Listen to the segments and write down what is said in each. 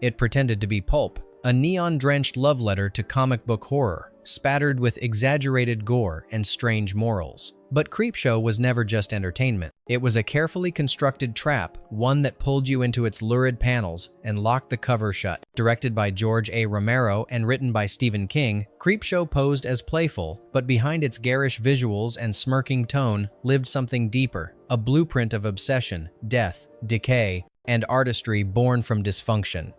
It pretended to be pulp, a neon-drenched love letter to comic book horror, spattered with exaggerated gore and strange morals. But Creepshow was never just entertainment. It was a carefully constructed trap, one that pulled you into its lurid panels and locked the cover shut. Directed by George A. Romero and written by Stephen King, Creepshow posed as playful, but behind its garish visuals and smirking tone lived something deeper, a blueprint of obsession, death, decay, and artistry born from dysfunction.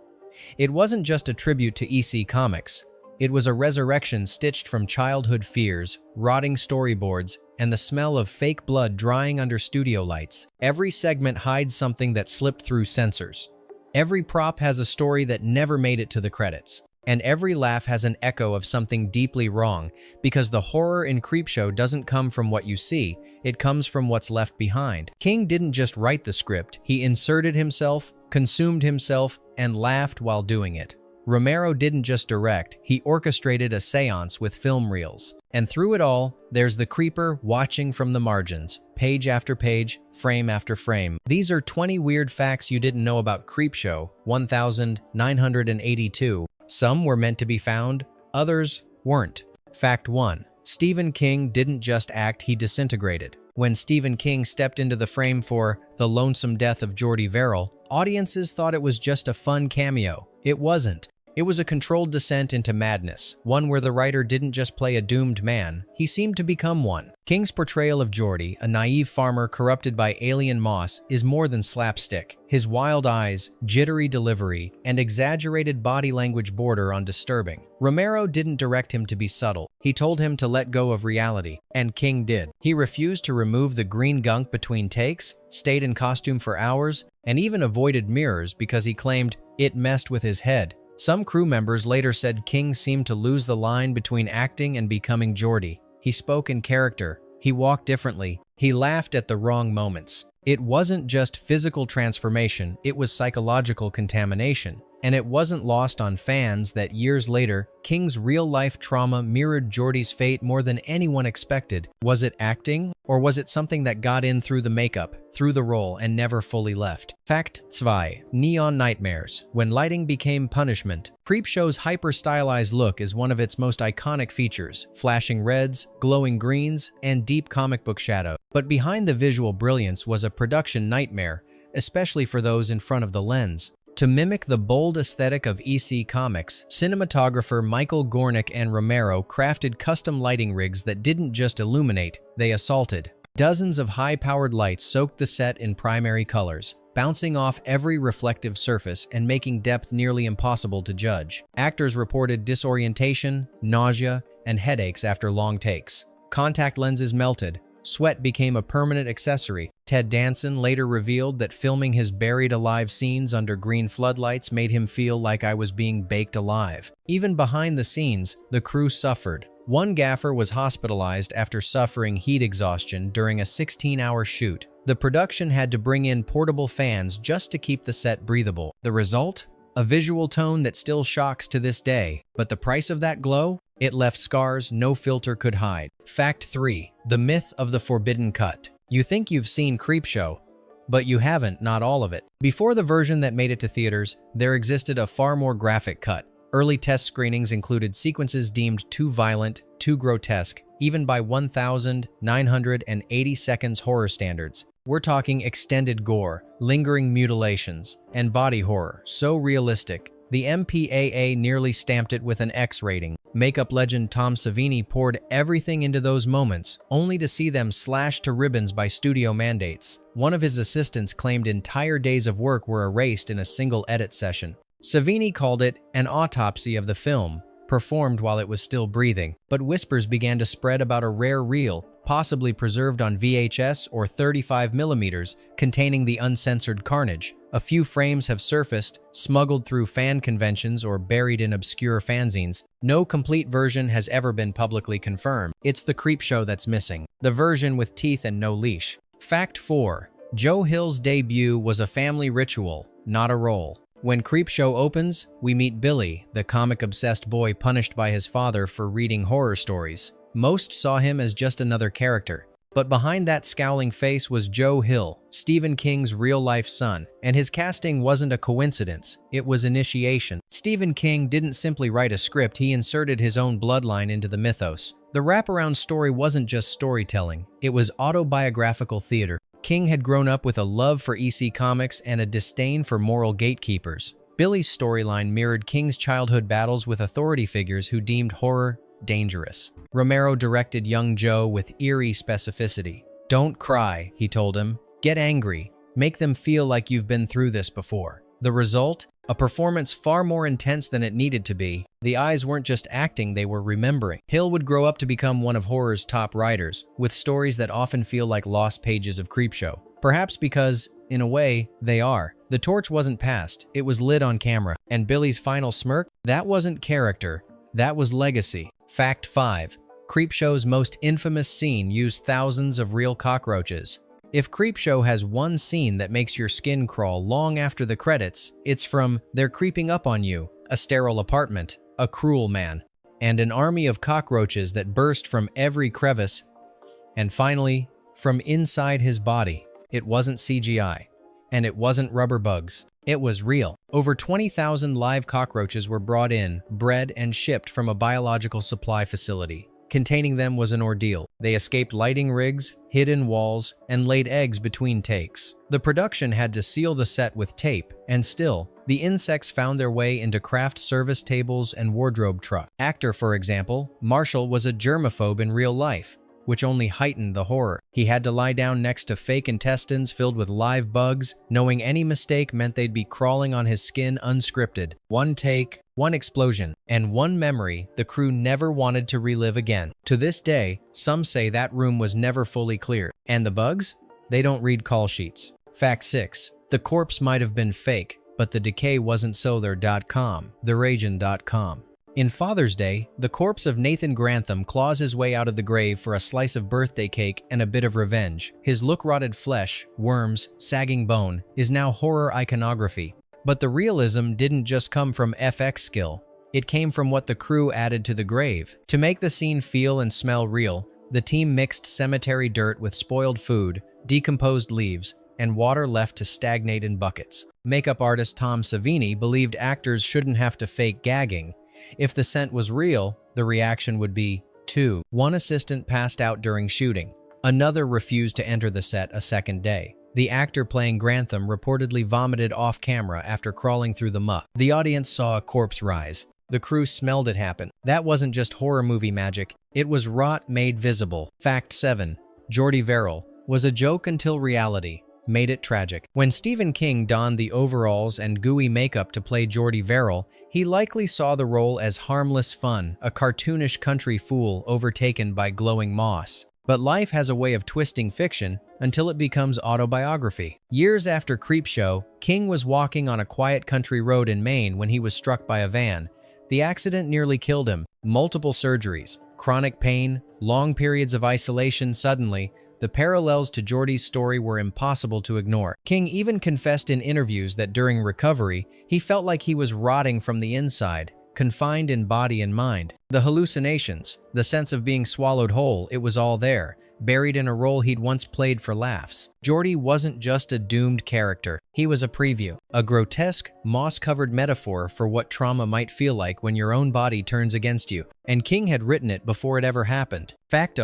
It wasn't just a tribute to EC Comics. It was a resurrection stitched from childhood fears, rotting storyboards, and the smell of fake blood drying under studio lights. Every segment hides something that slipped through censors. Every prop has a story that never made it to the credits. And every laugh has an echo of something deeply wrong, because the horror in Creepshow doesn't come from what you see, it comes from what's left behind. King didn't just write the script, he inserted himself, consumed himself, and laughed while doing it. Romero didn't just direct, he orchestrated a seance with film reels. And through it all, there's the creeper watching from the margins, page after page, frame after frame. These are 20 weird facts you didn't know about Creepshow 1982. Some were meant to be found, others weren't. Fact 1. Stephen King didn't just act, he disintegrated. When Stephen King stepped into the frame for The Lonesome Death of Jordy Verrill, audiences thought it was just a fun cameo. It wasn't. It was a controlled descent into madness, one where the writer didn't just play a doomed man, he seemed to become one. King's portrayal of Jordy, a naive farmer corrupted by alien moss, is more than slapstick. His wild eyes, jittery delivery, and exaggerated body language border on disturbing. Romero didn't direct him to be subtle. He told him to let go of reality, and King did. He refused to remove the green gunk between takes, stayed in costume for hours, and even avoided mirrors because he claimed it messed with his head. Some crew members later said King seemed to lose the line between acting and becoming Jordy. He spoke in character, he walked differently, he laughed at the wrong moments. It wasn't just physical transformation, it was psychological contamination. And it wasn't lost on fans that years later, King's real-life trauma mirrored Jordy's fate more than anyone expected. Was it acting, or was it something that got in through the makeup, through the role, and never fully left? Fact 2. Neon nightmares. When lighting became punishment. Creepshow's hyper-stylized look is one of its most iconic features, flashing reds, glowing greens, and deep comic book shadow. But behind the visual brilliance was a production nightmare, especially for those in front of the lens. To mimic the bold aesthetic of EC Comics, cinematographer Michael Gornick and Romero crafted custom lighting rigs that didn't just illuminate, they assaulted. Dozens of high-powered lights soaked the set in primary colors, bouncing off every reflective surface and making depth nearly impossible to judge. Actors reported disorientation, nausea, and headaches after long takes. Contact lenses melted. Sweat became a permanent accessory. Ted Danson later revealed that filming his buried alive scenes under green floodlights made him feel like I was being baked alive. Even behind the scenes, the crew suffered. One gaffer was hospitalized after suffering heat exhaustion during a 16-hour shoot. The production had to bring in portable fans just to keep the set breathable. The result? A visual tone that still shocks to this day. But the price of that glow? It left scars no filter could hide. Fact 3. The myth of the forbidden cut. You think you've seen Creepshow, but you haven't, not all of it. Before the version that made it to theaters, there existed a far more graphic cut. Early test screenings included sequences deemed too violent, too grotesque, even by 1,980 seconds horror standards. We're talking extended gore, lingering mutilations, and body horror, so realistic. The MPAA nearly stamped it with an X rating. Makeup legend Tom Savini poured everything into those moments, only to see them slashed to ribbons by studio mandates. One of his assistants claimed entire days of work were erased in a single edit session. Savini called it an autopsy of the film, performed while it was still breathing. But whispers began to spread about a rare reel, possibly preserved on VHS or 35mm, containing the uncensored carnage. A few frames have surfaced, smuggled through fan conventions or buried in obscure fanzines. No complete version has ever been publicly confirmed. It's the Creepshow that's missing. The version with teeth and no leash. Fact 4. Joe Hill's debut was a family ritual, not a role. When Creepshow opens, we meet Billy, the comic-obsessed boy punished by his father for reading horror stories. Most saw him as just another character. But behind that scowling face was Joe Hill, Stephen King's real-life son, and his casting wasn't a coincidence, it was initiation. Stephen King didn't simply write a script, he inserted his own bloodline into the mythos. The wraparound story wasn't just storytelling, it was autobiographical theater. King had grown up with a love for EC Comics and a disdain for moral gatekeepers. Billy's storyline mirrored King's childhood battles with authority figures who deemed horror dangerous. Romero directed young Joe with eerie specificity. "Don't cry," he told him. "Get angry. Make them feel like you've been through this before." The result? A performance far more intense than it needed to be. The eyes weren't just acting, they were remembering. Hill would grow up to become one of horror's top writers, with stories that often feel like lost pages of Creepshow. Perhaps because, in a way, they are. The torch wasn't passed, it was lit on camera. And Billy's final smirk? That wasn't character, that was legacy. Fact 5. Creepshow's most infamous scene used thousands of real cockroaches. If Creepshow has one scene that makes your skin crawl long after the credits, it's from "They're creeping up on you," a sterile apartment, a cruel man, and an army of cockroaches that burst from every crevice, and finally, from inside his body. It wasn't CGI, and it wasn't rubber bugs. It was real. Over 20,000 live cockroaches were brought in, bred, and shipped from a biological supply facility. Containing them was an ordeal. They escaped lighting rigs, hid in walls, and laid eggs between takes. The production had to seal the set with tape, and still, the insects found their way into craft service tables and wardrobe truck. Actor, for example, Marshall was a germaphobe in real life, which only heightened the horror. He had to lie down next to fake intestines filled with live bugs, knowing any mistake meant they'd be crawling on his skin unscripted. One take, one explosion, and one memory the crew never wanted to relive again. To this day, some say that room was never fully cleared. And the bugs? They don't read call sheets. Fact 6. The corpse might have been fake, but the decay wasn't so there.com, thereagent.com. In Father's Day, the corpse of Nathan Grantham claws his way out of the grave for a slice of birthday cake and a bit of revenge. His look-rotted flesh, worms, sagging bone, is now horror iconography. But the realism didn't just come from FX skill. It came from what the crew added to the grave. To make the scene feel and smell real, the team mixed cemetery dirt with spoiled food, decomposed leaves, and water left to stagnate in buckets. Makeup artist Tom Savini believed actors shouldn't have to fake gagging. If the scent was real, the reaction would be 2. One assistant passed out during shooting. Another refused to enter the set a second day. The actor playing Grantham reportedly vomited off camera after crawling through the muck. The audience saw a corpse rise. The crew smelled it happen. That wasn't just horror movie magic. It was rot made visible. Fact 7. Jordy Verrill was a joke until reality made it tragic. When Stephen King donned the overalls and gooey makeup to play Jordy Verrill, he likely saw the role as harmless fun, a cartoonish country fool overtaken by glowing moss. But life has a way of twisting fiction until it becomes autobiography. Years after Creepshow, King was walking on a quiet country road in Maine when he was struck by a van. The accident nearly killed him. Multiple surgeries, chronic pain, long periods of isolation. Suddenly, the parallels to Jordy's story were impossible to ignore. King even confessed in interviews that during recovery, he felt like he was rotting from the inside, confined in body and mind. The hallucinations, the sense of being swallowed whole, it was all there, buried in a role he'd once played for laughs. Jordy wasn't just a doomed character, he was a preview, a grotesque, moss-covered metaphor for what trauma might feel like when your own body turns against you. And King had written it before it ever happened. Fact.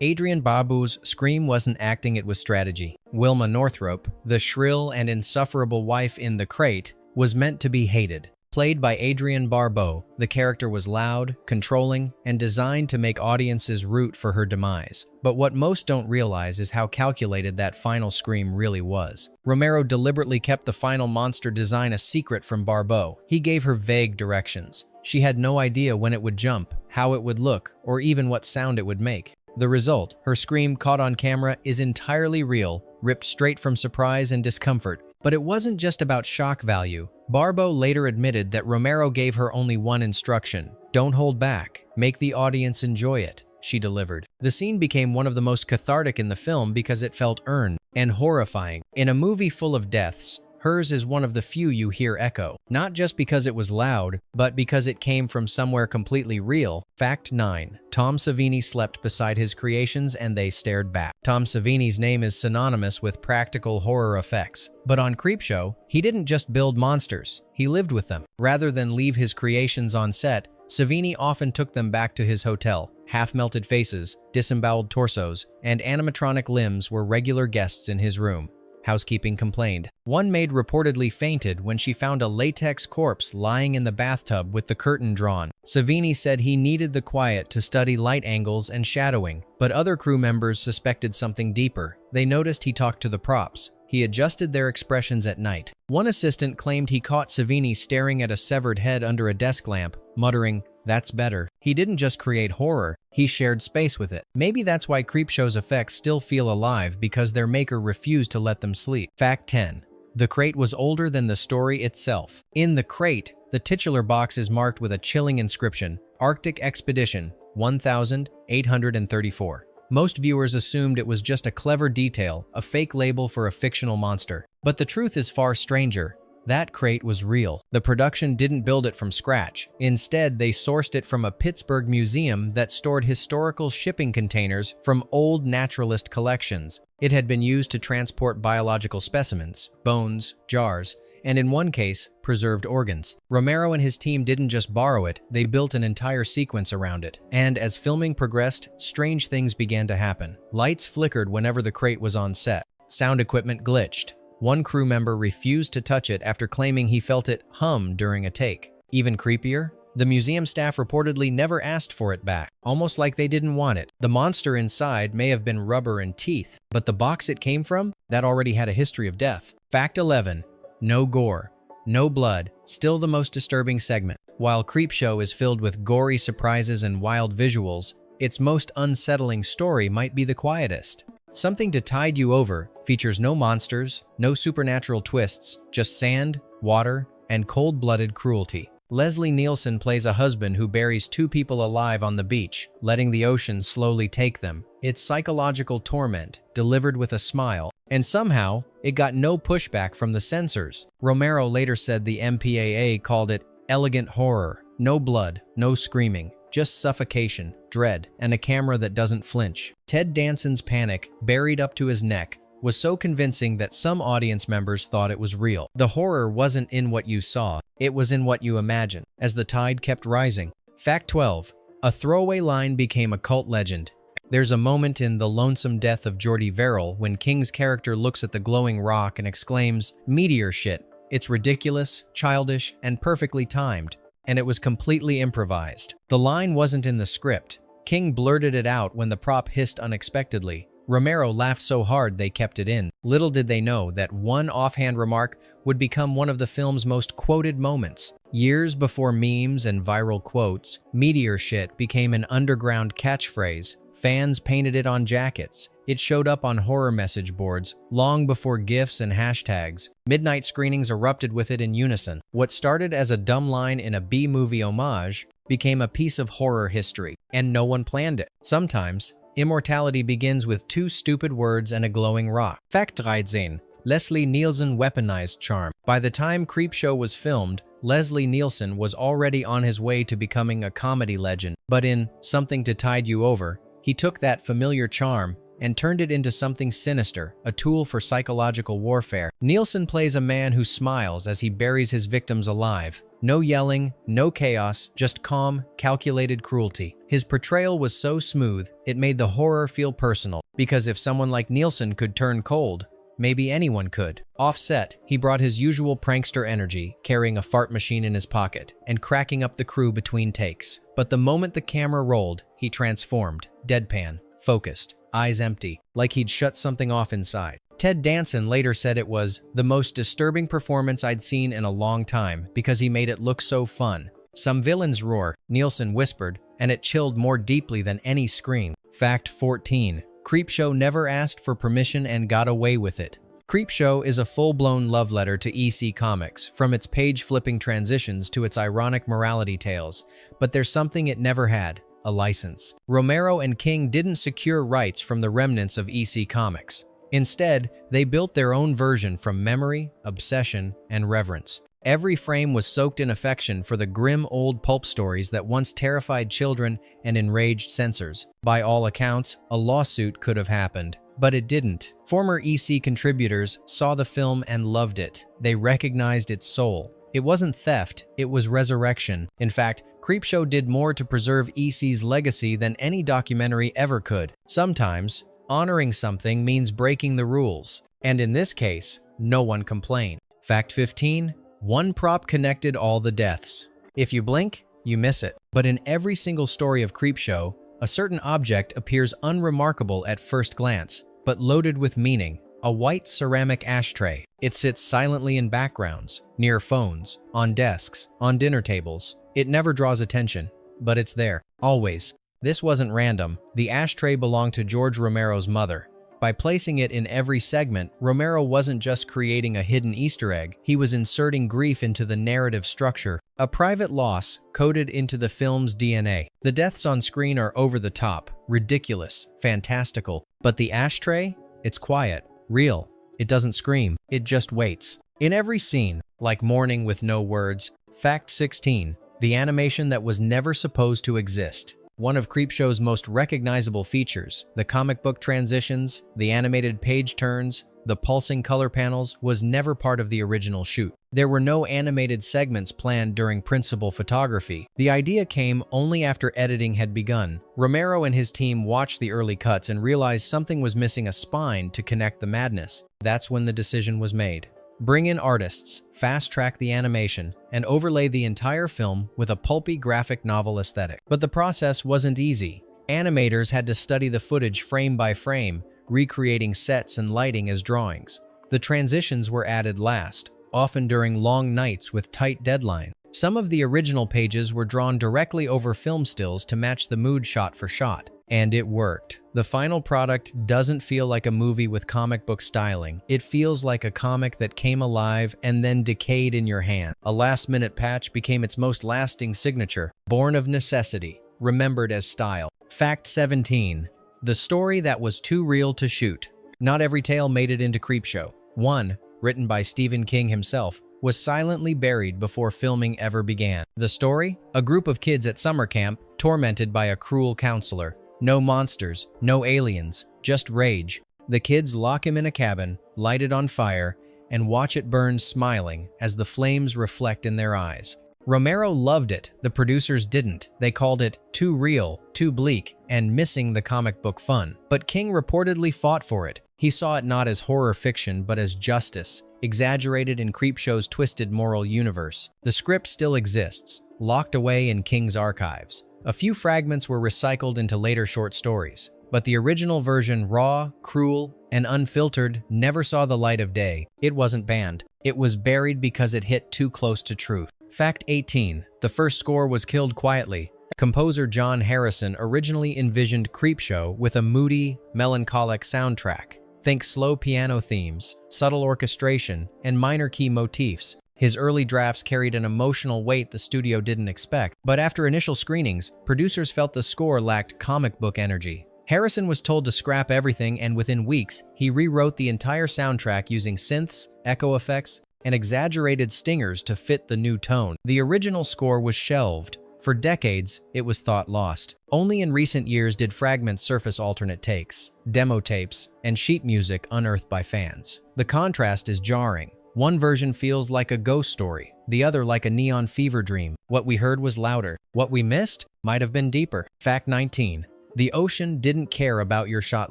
Adrian Barbeau's scream wasn't acting, it was strategy. Wilma Northrop, the shrill and insufferable wife in The Crate, was meant to be hated. Played by Adrienne Barbeau, the character was loud, controlling, and designed to make audiences root for her demise. But what most don't realize is how calculated that final scream really was. Romero deliberately kept the final monster design a secret from Barbeau. He gave her vague directions. She had no idea when it would jump, how it would look, or even what sound it would make. The result, her scream caught on camera, is entirely real, ripped straight from surprise and discomfort. But it wasn't just about shock value. Barbeau later admitted that Romero gave her only one instruction: don't hold back, make the audience enjoy it. She delivered. The scene became one of the most cathartic in the film because it felt earned and horrifying. In a movie full of deaths, hers is one of the few you hear echo. Not just because it was loud, but because it came from somewhere completely real. Fact 9. Tom Savini slept beside his creations and they stared back. Tom Savini's name is synonymous with practical horror effects. But on Creepshow, he didn't just build monsters, he lived with them. Rather than leave his creations on set, Savini often took them back to his hotel. Half-melted faces, disemboweled torsos, and animatronic limbs were regular guests in his room. Housekeeping complained. One maid reportedly fainted when she found a latex corpse lying in the bathtub with the curtain drawn. Savini said he needed the quiet to study light angles and shadowing, but other crew members suspected something deeper. They noticed he talked to the props. He adjusted their expressions at night. One assistant claimed he caught Savini staring at a severed head under a desk lamp, muttering, "That's better." He didn't just create horror, he shared space with it. Maybe that's why Creepshow's effects still feel alive, because their maker refused to let them sleep. Fact 10. The crate was older than the story itself. In the crate, the titular box is marked with a chilling inscription, Arctic Expedition 1834. Most viewers assumed it was just a clever detail, a fake label for a fictional monster. But the truth is far stranger. That crate was real. The production didn't build it from scratch. Instead, they sourced it from a Pittsburgh museum that stored historical shipping containers from old naturalist collections. It had been used to transport biological specimens, bones, jars, and in one case, preserved organs. Romero and his team didn't just borrow it, they built an entire sequence around it. And as filming progressed, strange things began to happen. Lights flickered whenever the crate was on set. Sound equipment glitched. One crew member refused to touch it after claiming he felt it hum during a take. Even creepier, the museum staff reportedly never asked for it back, almost like they didn't want it. The monster inside may have been rubber and teeth, but the box it came from, that already had a history of death. Fact 11. No gore, no blood, still the most disturbing segment. While Creepshow is filled with gory surprises and wild visuals, its most unsettling story might be the quietest. Something to Tide You Over features no monsters, no supernatural twists, just sand, water, and cold-blooded cruelty. Leslie Nielsen plays a husband who buries two people alive on the beach, letting the ocean slowly take them. It's psychological torment, delivered with a smile, and somehow, it got no pushback from the censors. Romero later said the MPAA called it elegant horror. No blood, no screaming, just suffocation, dread, and a camera that doesn't flinch. Ted Danson's panic, buried up to his neck, was so convincing that some audience members thought it was real. The horror wasn't in what you saw, it was in what you imagined. As the tide kept rising. Fact 12. A throwaway line became a cult legend. There's a moment in The Lonesome Death of Jordy Verrill when King's character looks at the glowing rock and exclaims, "Meteor shit." It's ridiculous, childish, and perfectly timed, and it was completely improvised. The line wasn't in the script. King blurted it out when the prop hissed unexpectedly. Romero laughed so hard they kept it in. Little did they know that one offhand remark would become one of the film's most quoted moments. Years before memes and viral quotes, "Meteor shit" became an underground catchphrase. Fans painted it on jackets. It showed up on horror message boards long before GIFs and hashtags. Midnight screenings erupted with it in unison. What started as a dumb line in a B-movie homage became a piece of horror history, and no one planned it. Sometimes, immortality begins with two stupid words and a glowing rock. Fact 13. Leslie Nielsen weaponized charm. By the time Creepshow was filmed, Leslie Nielsen was already on his way to becoming a comedy legend. But in Something to Tide You Over, he took that familiar charm and turned it into something sinister, a tool for psychological warfare. Nielsen plays a man who smiles as he buries his victims alive. No yelling, no chaos, just calm, calculated cruelty. His portrayal was so smooth, it made the horror feel personal. Because if someone like Nielsen could turn cold, maybe anyone could. Off-set, he brought his usual prankster energy, carrying a fart machine in his pocket, and cracking up the crew between takes. But the moment the camera rolled, he transformed, deadpan, focused, eyes empty, like he'd shut something off inside. Ted Danson later said it was the most disturbing performance I'd seen in a long time because he made it look so fun. "Some villains roar," Nielsen whispered, and it chilled more deeply than any scream. Fact 14. Creepshow never asked for permission and got away with it. Creepshow is a full-blown love letter to EC Comics, from its page-flipping transitions to its ironic morality tales. But there's something it never had: a license. Romero and King didn't secure rights from the remnants of EC Comics. Instead, they built their own version from memory, obsession, and reverence. Every frame was soaked in affection for the grim old pulp stories that once terrified children and enraged censors. By all accounts, a lawsuit could have happened, but it didn't. Former EC contributors saw the film and loved it. They recognized its soul. It wasn't theft, it was resurrection. In fact, Creepshow did more to preserve EC's legacy than any documentary ever could. Sometimes, honoring something means breaking the rules. And in this case, no one complained. Fact 15. One prop connected all the deaths. If you blink, you miss it. But in every single story of Creepshow, a certain object appears unremarkable at first glance, but loaded with meaning. A white ceramic ashtray. It sits silently in backgrounds, near phones, on desks, on dinner tables. It never draws attention, but it's there, always. This wasn't random. The ashtray belonged to George Romero's mother. By placing it in every segment, Romero wasn't just creating a hidden Easter egg, he was inserting grief into the narrative structure, a private loss coded into the film's DNA. The deaths on screen are over the top, ridiculous, fantastical, but the ashtray? It's quiet, real. It doesn't scream, it just waits. In every scene, like mourning with no words. Fact 16. The animation that was never supposed to exist. One of Creepshow's most recognizable features, the comic book transitions, the animated page turns, the pulsing color panels, was never part of the original shoot. There were no animated segments planned during principal photography. The idea came only after editing had begun. Romero and his team watched the early cuts and realized something was missing: a spine to connect the madness. That's when the decision was made. Bring in artists, fast-track the animation, and overlay the entire film with a pulpy graphic novel aesthetic. But the process wasn't easy. Animators had to study the footage frame by frame, recreating sets and lighting as drawings. The transitions were added last, often during long nights with tight deadlines. Some of the original pages were drawn directly over film stills to match the mood shot for shot. And it worked. The final product doesn't feel like a movie with comic book styling. It feels like a comic that came alive and then decayed in your hand. A last-minute patch became its most lasting signature, born of necessity, remembered as style. Fact 17. The story that was too real to shoot. Not every tale made it into Creepshow. One, written by Stephen King himself, was silently buried before filming ever began. The story? A group of kids at summer camp, tormented by a cruel counselor. No monsters, no aliens, just rage. The kids lock him in a cabin, light it on fire, and watch it burn smiling as the flames reflect in their eyes. Romero loved it, the producers didn't. They called it too real, too bleak, and missing the comic book fun. But King reportedly fought for it. He saw it not as horror fiction, but as justice, exaggerated in Creepshow's twisted moral universe. The script still exists, locked away in King's archives. A few fragments were recycled into later short stories, but the original version, raw, cruel, and unfiltered, never saw the light of day. It wasn't banned. It was buried because it hit too close to truth. Fact 18. The first score was killed quietly. Composer John Harrison originally envisioned Creepshow with a moody, melancholic soundtrack. Think slow piano themes, subtle orchestration, and minor key motifs. His early drafts carried an emotional weight the studio didn't expect, but after initial screenings, producers felt the score lacked comic book energy. Harrison was told to scrap everything, and within weeks, he rewrote the entire soundtrack using synths, echo effects, and exaggerated stingers to fit the new tone. The original score was shelved. For decades, it was thought lost. Only in recent years did fragments surface alternate takes, demo tapes, and sheet music unearthed by fans. The contrast is jarring. One version feels like a ghost story, the other like a neon fever dream. What we heard was louder. What we missed might have been deeper. Fact 19. The ocean didn't care about your shot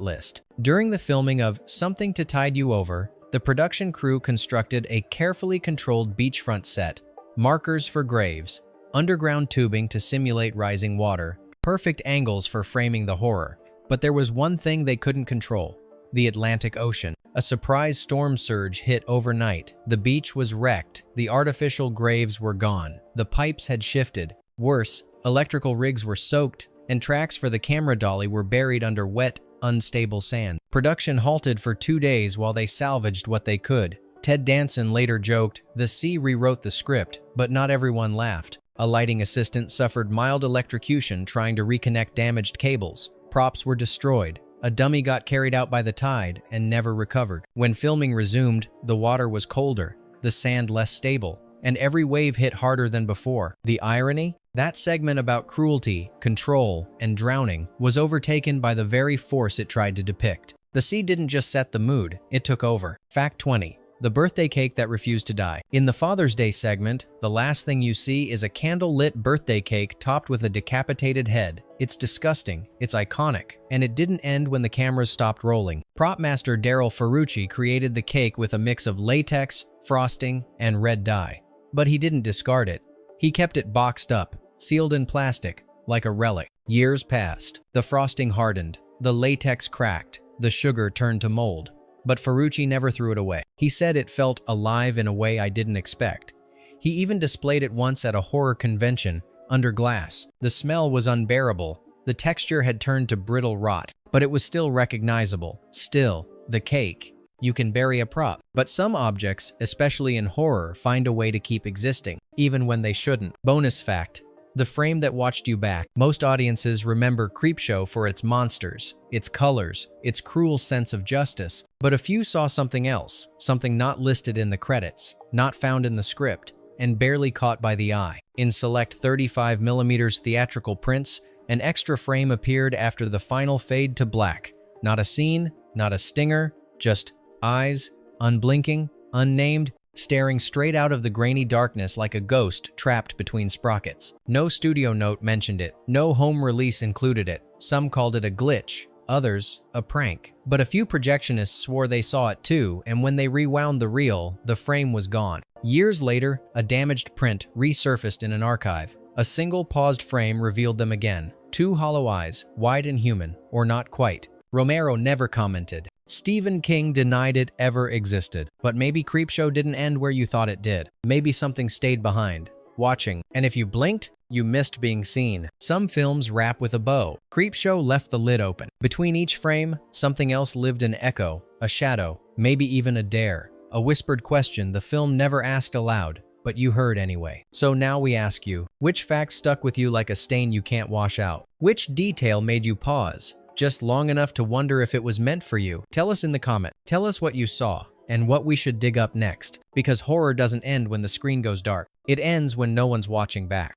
list. During the filming of Something to Tide You Over, the production crew constructed a carefully controlled beachfront set, markers for graves, underground tubing to simulate rising water, perfect angles for framing the horror. But there was one thing they couldn't control: the Atlantic Ocean. A surprise storm surge hit overnight. The beach was wrecked. The artificial graves were gone. The pipes had shifted. Worse, electrical rigs were soaked, and tracks for the camera dolly were buried under wet, unstable sand. Production halted for 2 days while they salvaged what they could. Ted Danson later joked, "The sea rewrote the script, but not everyone laughed." A lighting assistant suffered mild electrocution trying to reconnect damaged cables. Props were destroyed. A dummy got carried out by the tide and never recovered. When filming resumed, the water was colder, the sand less stable, and every wave hit harder than before. The irony? That segment about cruelty, control, and drowning was overtaken by the very force it tried to depict. The sea didn't just set the mood, it took over. Fact 20. The birthday cake that refused to die. In the Father's Day segment, the last thing you see is a candle-lit birthday cake topped with a decapitated head. It's disgusting, it's iconic, and it didn't end when the cameras stopped rolling. Prop master Daryl Ferrucci created the cake with a mix of latex, frosting, and red dye. But he didn't discard it. He kept it boxed up, sealed in plastic, like a relic. Years passed. The frosting hardened, the latex cracked, the sugar turned to mold. But Ferrucci never threw it away. He said it felt alive in a way I didn't expect. He even displayed it once at a horror convention, under glass. The smell was unbearable. The texture had turned to brittle rot, but it was still recognizable. Still, the cake. You can bury a prop. But some objects, especially in horror, find a way to keep existing, even when they shouldn't. Bonus fact. The frame that watched you back. Most audiences remember Creepshow for its monsters, its colors, its cruel sense of justice, but a few saw something else, something not listed in the credits, not found in the script, and barely caught by the eye. In select 35mm theatrical prints, an extra frame appeared after the final fade to black. Not a scene, not a stinger, just eyes, unblinking, unnamed, staring straight out of the grainy darkness like a ghost trapped between sprockets. No studio note mentioned it. No home release included it. Some called it a glitch, others a prank. But a few projectionists swore they saw it too, and when they rewound the reel, the frame was gone. Years later, a damaged print resurfaced in an archive. A single paused frame revealed them again. Two hollow eyes, wide and human, or not quite. Romero never commented. Stephen King denied it ever existed. But maybe Creepshow didn't end where you thought it did. Maybe something stayed behind, watching. And if you blinked, you missed being seen. Some films wrap with a bow. Creepshow left the lid open. Between each frame, something else lived an echo, a shadow, maybe even a dare. A whispered question the film never asked aloud, but you heard anyway. So now we ask you, which fact stuck with you like a stain you can't wash out? Which detail made you pause? Just long enough to wonder if it was meant for you? Tell us in the comment. Tell us what you saw and what we should dig up next. Because horror doesn't end when the screen goes dark. It ends when no one's watching back.